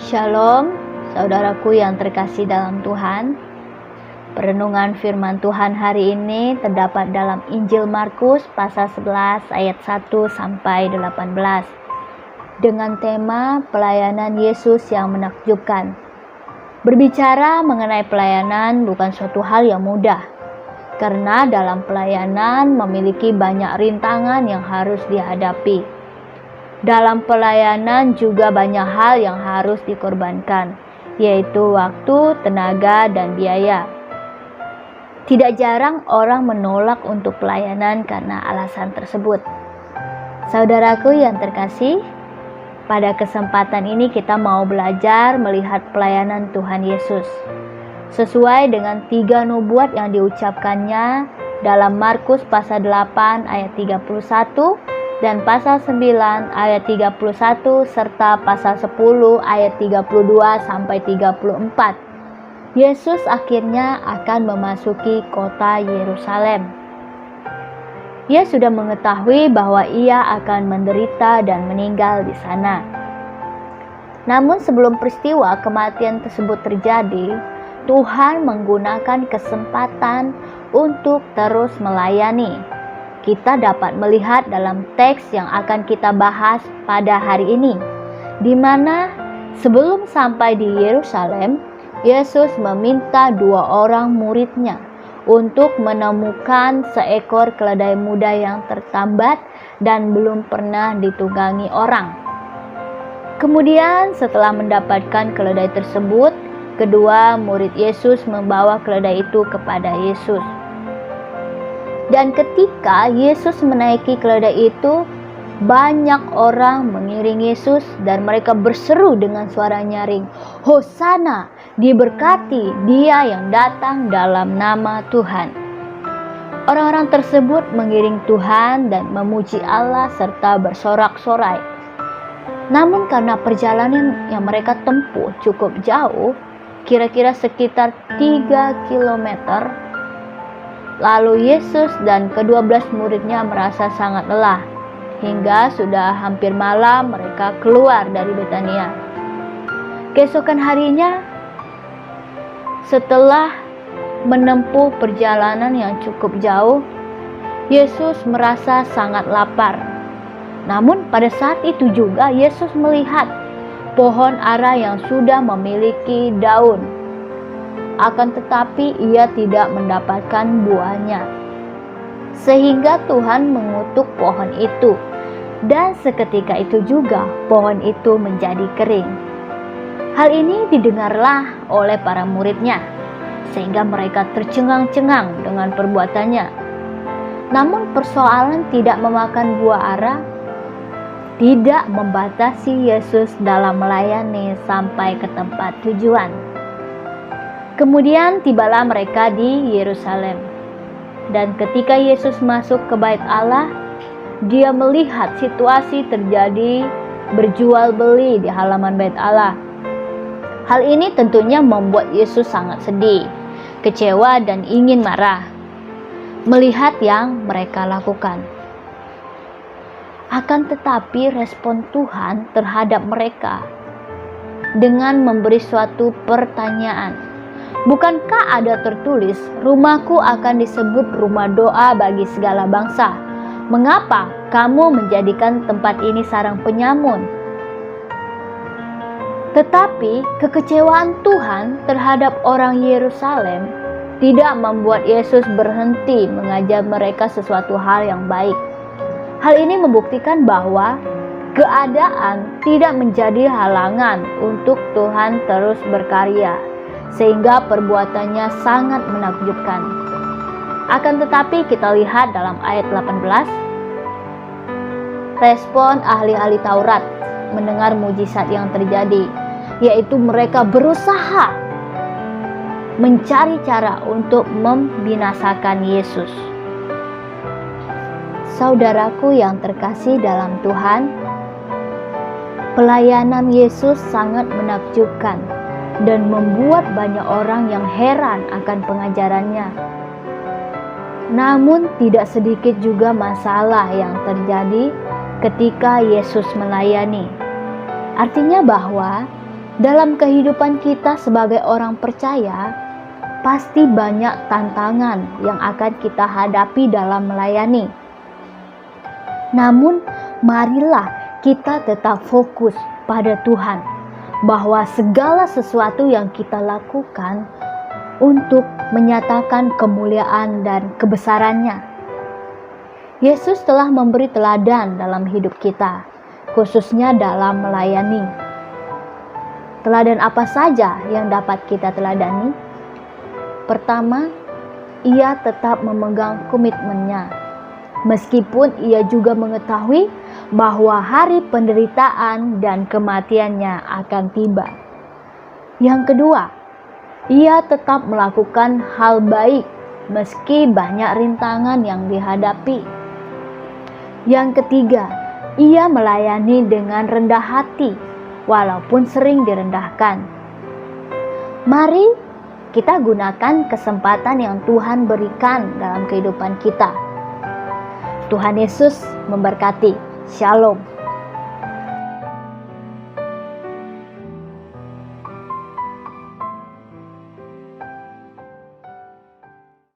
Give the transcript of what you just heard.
Shalom, saudaraku yang terkasih dalam Tuhan. Perenungan firman Tuhan hari ini terdapat dalam Injil Markus pasal 11 ayat 1 sampai 18 dengan tema pelayanan Yesus yang menakjubkan. Berbicara mengenai pelayanan bukan suatu hal yang mudah, karena dalam pelayanan memiliki banyak rintangan yang harus dihadapi. Dalam pelayanan juga banyak hal yang harus dikorbankan, yaitu waktu, tenaga, dan biaya. Tidak jarang orang menolak untuk pelayanan karena alasan tersebut. Saudaraku yang terkasih, pada kesempatan ini kita mau belajar melihat pelayanan Tuhan Yesus sesuai dengan 3 nubuat yang diucapkannya dalam Markus pasal 8 ayat 31 dan pasal 9 ayat 31 serta pasal 10 ayat 32 sampai 34. Yesus akhirnya akan memasuki kota Yerusalem. Ia sudah mengetahui bahwa ia akan menderita dan meninggal di sana. Namun sebelum peristiwa kematian tersebut terjadi, Tuhan menggunakan kesempatan untuk terus melayani. Kita dapat melihat dalam teks yang akan kita bahas pada hari ini, di mana sebelum sampai di Yerusalem, Yesus meminta 2 orang muridnya untuk menemukan seekor keledai muda yang tertambat dan belum pernah ditunggangi orang. Kemudian setelah mendapatkan keledai tersebut, kedua murid Yesus membawa keledai itu kepada Yesus. Dan ketika Yesus menaiki keledai itu, banyak orang mengiring Yesus dan mereka berseru dengan suara nyaring, "Hosana, diberkati Dia yang datang dalam nama Tuhan." Orang-orang tersebut mengiring Tuhan dan memuji Allah serta bersorak-sorai. Namun karena perjalanan yang mereka tempuh cukup jauh, kira-kira sekitar 3 kilometer, lalu Yesus dan ke-12 muridnya merasa sangat lelah. Hingga sudah hampir malam mereka keluar dari Betania. Keesokan harinya, setelah menempuh perjalanan yang cukup jauh, Yesus merasa sangat lapar. Namun pada saat itu juga Yesus melihat pohon ara yang sudah memiliki daun. Akan tetapi ia tidak mendapatkan buahnya. Sehingga Tuhan mengutuk pohon itu, dan seketika itu juga pohon itu menjadi kering. Hal ini didengarlah oleh para muridnya, sehingga mereka tercengang-cengang dengan perbuatannya. Namun persoalan tidak memakan buah ara tidak membatasi Yesus dalam melayani sampai ke tempat tujuan. Kemudian tibalah mereka di Yerusalem. Dan ketika Yesus masuk ke bait Allah, dia melihat situasi terjadi berjual beli di halaman bait Allah. Hal ini tentunya membuat Yesus sangat sedih, kecewa dan ingin marah melihat yang mereka lakukan. Akan tetapi respon Tuhan terhadap mereka dengan memberi suatu pertanyaan. Bukankah ada tertulis, "Rumahku akan disebut rumah doa bagi segala bangsa. Mengapa kamu menjadikan tempat ini sarang penyamun?" Tetapi kekecewaan Tuhan terhadap orang Yerusalem tidak membuat Yesus berhenti mengajar mereka sesuatu hal yang baik. Hal ini membuktikan bahwa keadaan tidak menjadi halangan untuk Tuhan terus berkarya, sehingga perbuatannya sangat menakjubkan. Akan tetapi kita lihat dalam ayat 18, respon ahli-ahli Taurat mendengar mujizat yang terjadi, yaitu mereka berusaha mencari cara untuk membinasakan Yesus. Saudaraku yang terkasih dalam Tuhan, pelayanan Yesus sangat menakjubkan dan membuat banyak orang yang heran akan pengajarannya. Namun tidak sedikit juga masalah yang terjadi ketika Yesus melayani. Artinya bahwa Dalam kehidupan kita sebagai orang percaya, pasti banyak tantangan yang akan kita hadapi dalam melayani. Namun, marilah kita tetap fokus pada Tuhan, bahwa segala sesuatu yang kita lakukan untuk menyatakan kemuliaan dan kebesarannya. Yesus telah memberi teladan dalam hidup kita, khususnya dalam melayani. Teladan apa saja yang dapat kita teladani? Pertama, ia tetap memegang komitmennya, meskipun ia juga mengetahui bahwa hari penderitaan dan kematiannya akan tiba. Yang kedua, ia tetap melakukan hal baik meski banyak rintangan yang dihadapi. Yang ketiga, ia melayani dengan rendah hati walaupun sering direndahkan. Mari kita gunakan kesempatan yang Tuhan berikan dalam kehidupan kita. Tuhan Yesus memberkati. Shalom.